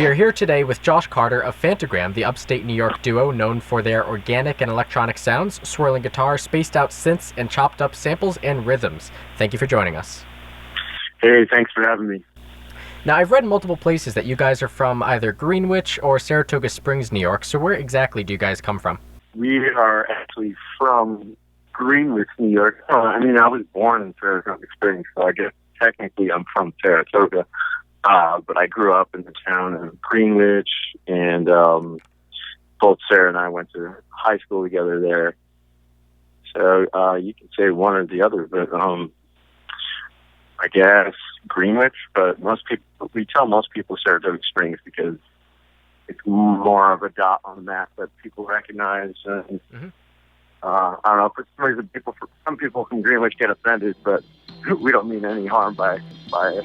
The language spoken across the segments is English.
We are here today with Josh Carter of PHANTOGRAM, the upstate New York duo known for their organic and electronic sounds, swirling guitar, spaced out synths, and chopped up samples and rhythms. Thank you for joining us. Hey, thanks for having me. Now, I've read multiple places that you guys are from either Greenwich or Saratoga Springs, New York, so where exactly do you guys come from? We are actually from Greenwich, New York. I was born in Saratoga Springs, so I guess technically I'm from Saratoga. But I grew up in the town of Greenwich, and both Sarah and I went to high school together there. So you can say one or the other, but I guess Greenwich. But we tell most people Saratoga Springs because it's more of a dot on the map that people recognize. And, I don't know, for some reason, some people from Greenwich get offended, but we don't mean any harm by it.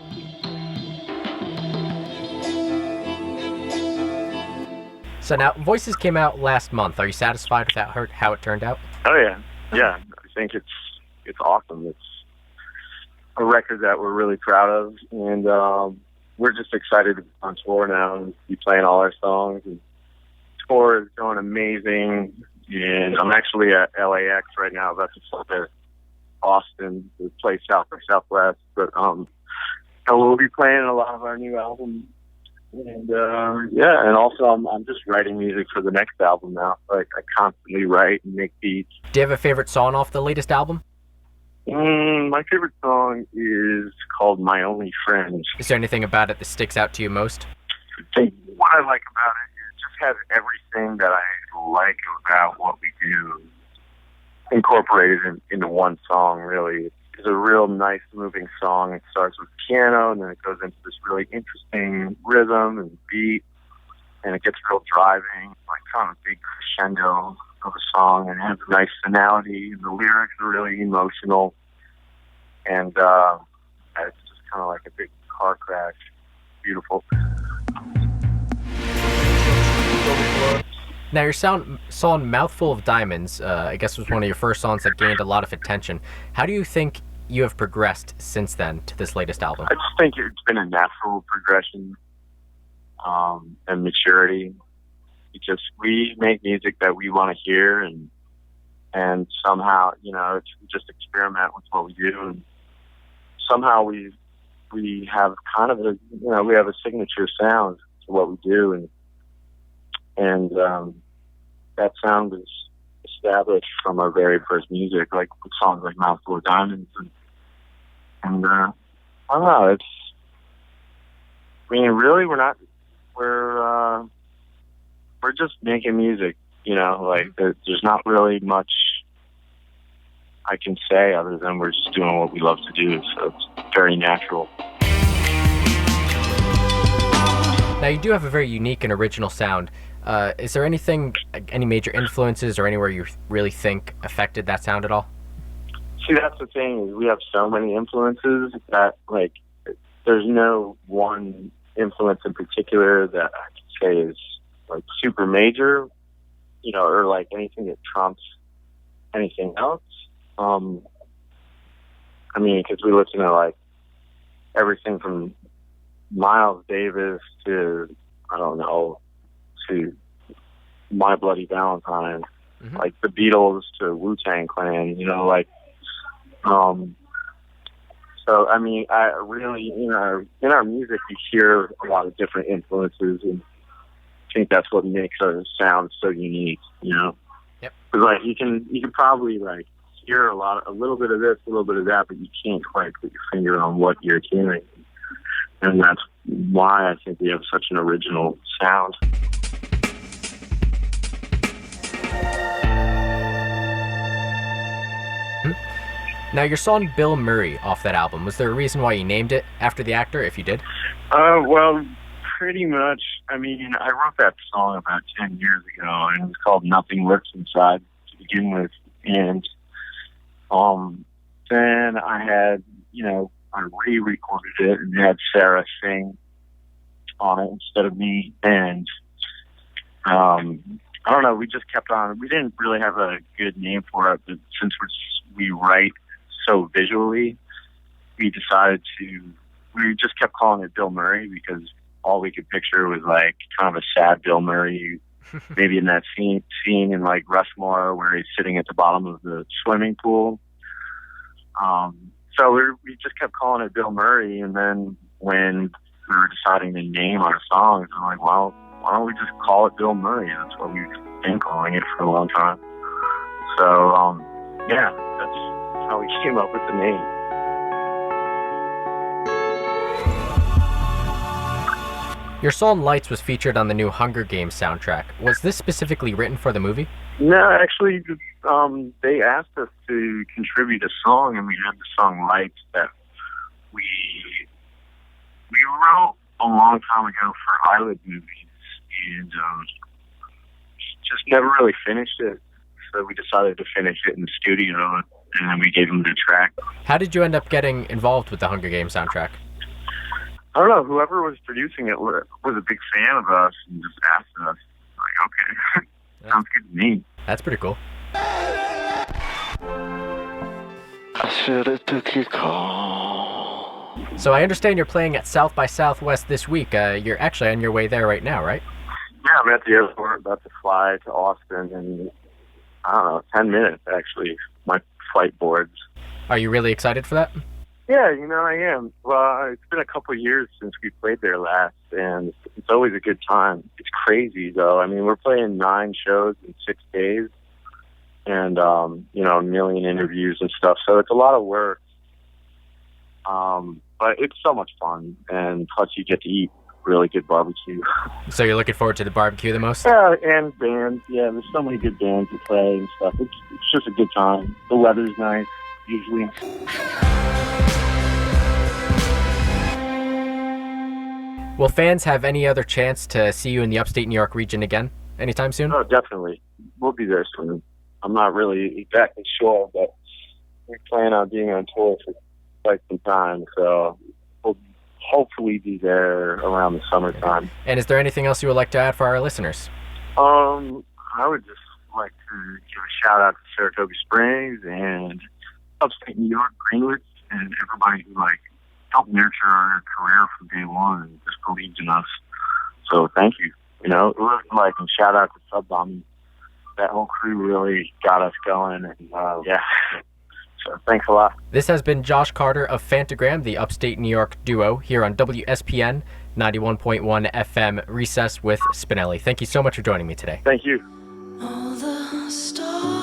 So now, Voices came out last month. Are you satisfied with how it turned out? Oh yeah. I think it's awesome. It's a record that we're really proud of, and we're just excited to be on tour now and be playing all our songs. And tour is going amazing, and I'm actually at LAX right now, about to fly to Austin to play South by Southwest. But we'll be playing a lot of our new album. And and also I'm just writing music for the next album now. Like, I constantly write and make beats. Do you have a favorite song off the latest album? My favorite song is called My Only Friend. Is there anything about it that sticks out to you most? What I like about it is it just has everything that I like about what we do incorporated into one song, really. It's a real nice moving song. It starts with piano, and then it goes into this really interesting rhythm and beat, and it gets real driving, like kind of a big crescendo of a song, and it has a nice finality, and the lyrics are really emotional, and it's just kind of like a big car crash. Beautiful. Now, your song Mouthful of Diamonds, I guess, was one of your first songs that gained a lot of attention. How do you think you have progressed since then to this latest album? I just think it's been a natural progression and maturity. We make music that we want to hear, and somehow, we just experiment with what we do, and somehow we have kind of we have a signature sound to what we do, and that sound is established from our very first music, like with songs like Mouthful of Diamonds, and I don't know. Really, we're just making music, like there's not really much I can say other than we're just doing what we love to do, so it's very natural. Now, you do have a very unique and original sound. Is there any major influences or anywhere you really think affected that sound at all? See, that's the thing, is we have so many influences that, like, there's no one influence in particular that I could say is, like, super major, or, like, anything that trumps anything else. Because we listen to, like, everything from Miles Davis to, I don't know, to My Bloody Valentine, like the Beatles to Wu-Tang Clan, so, I really, in our music, you hear a lot of different influences, and I think that's what makes our sound so unique, Yep. Because, like, you can probably, like, hear a little bit of this, a little bit of that, but you can't quite put your finger on what you're hearing. And that's why I think we have such an original sound. Now, your song Bill Murray off that album, was there a reason why you named it after the actor, if you did? Well, pretty much. I wrote that song about 10 years ago, and it was called Nothing Lurks Inside to begin with. And then I had, I re-recorded it and had Sarah sing on it instead of me. And I don't know, we just kept on. We didn't really have a good name for it, but since we write so visually, we just kept calling it Bill Murray because all we could picture was like kind of a sad Bill Murray, maybe in that scene in like Rushmore where he's sitting at the bottom of the swimming pool. So we just kept calling it Bill Murray, and then when we were deciding to name our songs, I'm like, well, why don't we just call it Bill Murray? That's what we've been calling it for a long time. So, yeah, that's how we came up with the name. Your song Lights was featured on the new Hunger Games soundtrack. Was this specifically written for the movie? No, actually, they asked us to contribute a song, and we had the song Lights that we wrote a long time ago for Hollywood movies, and just never really finished it. So we decided to finish it in the studio, and then we gave them the track. How did you end up getting involved with the Hunger Games soundtrack? I don't know. Whoever was producing it was a big fan of us and just asked us. Like, okay, sounds good to me. That's pretty cool. I should have took your call. So I understand you're playing at South by Southwest this week. You're actually on your way there right now, right? Yeah, I'm at the airport, about to fly to Austin in, I don't know, 10 minutes, actually. My flight boards. Are you really excited for that? Yeah, I am. Well, it's been a couple of years since we played there last, and it's always a good time. It's crazy, though. I mean, we're playing 9 shows in 6 days, and, a million interviews and stuff, so it's a lot of work. But it's so much fun, and plus you get to eat really good barbecue. So you're looking forward to the barbecue the most? Yeah, and bands. Yeah, there's so many good bands to play and stuff. It's just a good time. The weather's nice, usually. Will fans have any other chance to see you in the upstate New York region again anytime soon? Oh, definitely. We'll be there soon. I'm not really exactly sure, but we plan on being on tour for quite some time, so we'll hopefully be there around the summertime. And is there anything else you would like to add for our listeners? I would just like to give a shout out to Saratoga Springs and upstate New York, Greenwich, and everybody who helped nurture our career from day one and just believed in us. So thank you. And shout out to Sub Bombing. That whole crew really got us going, and yeah. So thanks a lot. This has been Josh Carter of Phantogram, the upstate New York duo, here on WSPN 91.1 FM Recess with Spinelli. Thank you so much for joining me today. Thank you. All the stars